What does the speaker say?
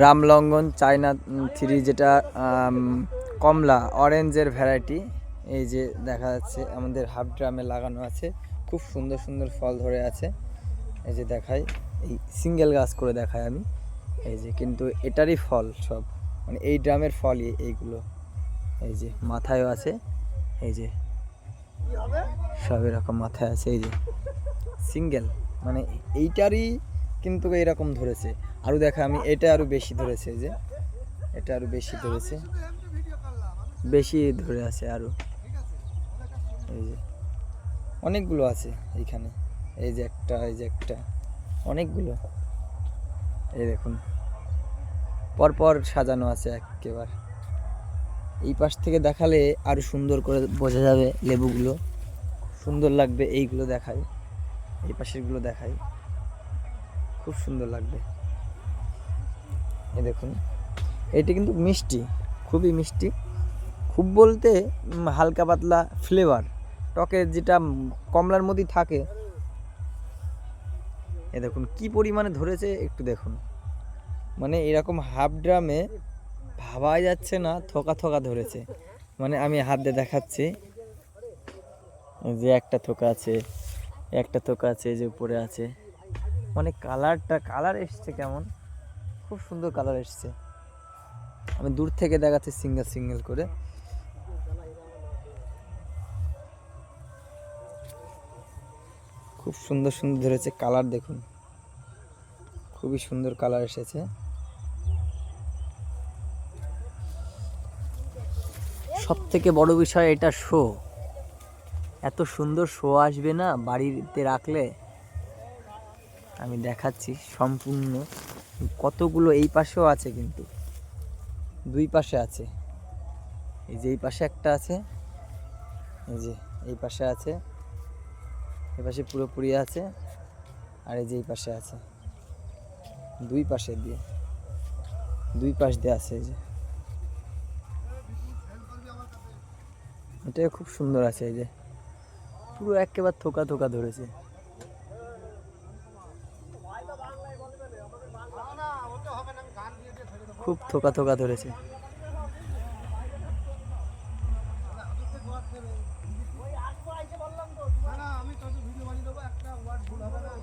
রামলঙ্গন China three, যেটা কমলা অরেঞ্জের variety. এই যে দেখা যাচ্ছে আমাদের হাফ ড্রামে লাগানো আছে, খুব সুন্দর সুন্দর ফল ধরে আছে। এই যে দেখাই, এই সিঙ্গেল গাছ করে দেখাই আমি। এই যে কিন্তু এটারই ফল সব, মানে এই ড্রামের ফলই এইগুলো। এই যে মাথায়ও আছে, এই যে সব এরকম মাথায় আছে। এই যে সিঙ্গেল, মানে এইটারই কিন্তু এরকম ধরেছে। আরও দেখা আমি, এটা আরও বেশি ধরেছে। এই যে এটা আরও বেশি ধরেছে, বেশি ধরে আছে আরও। এই যে অনেকগুলো আছে এইখানে। এই যে একটা, এই যে একটা, অনেকগুলো। এই দেখুন পরপর সাজানো আছে একেবারে। এই পাশ থেকে দেখালে আরো সুন্দর করে বোঝা যাবে, লেবুগুলো সুন্দর লাগবে। এইগুলো দেখাই, এই পাশেরগুলো দেখাই, খুব সুন্দর লাগবে। এই দেখুন, এটি কিন্তু মিষ্টি, খুবই মিষ্টি। খুব বলতে হালকা পাতলা ফ্লেভার, টকের যেটা কমলার মধ্যেই থাকে। এ দেখুন কি পরিমাণে ধরেছে একটু দেখুন, মানে এরকম হাফ ড্রামে ভাবাই যাচ্ছে না থোকা থোকা ধরেছে। মানে আমি হাত দিয়ে দেখাচ্ছি, যে একটা থোকা আছে, একটা থোকা আছে, যে উপরে আছে। মানে কালার এসছে কেমন, খুব সুন্দর কালার এসছে। আমি দূর থেকে দেখাচ্ছি সিঙ্গেল সিঙ্গেল করে। খুব সুন্দর সুন্দর ধরেছে, কালার দেখুন, খুবই সুন্দর কালার এসেছে। সব থেকে বড় বিষয় এটা শো, এত সুন্দর শো আসবে না বাড়িতে রাখলে। আমি দেখাচ্ছি সম্পূর্ণ কতগুলো, এই পাশেও আছে কিন্তু, দুই পাশে আছে। এই যে এই পাশে একটা আছে, এই যে এই পাশে আছে, এই পাশে পুরোপুরি আছে, আর এই যে এই পাশে আছে, দুই পাশে দিয়ে, দুই পাশ দিয়ে আছে। এই যে এটা খুব সুন্দর আছে। এই যে পুরো একেবারে থোকা থোকা ধরেছে, খুব থোকা থোকা ধরেছে।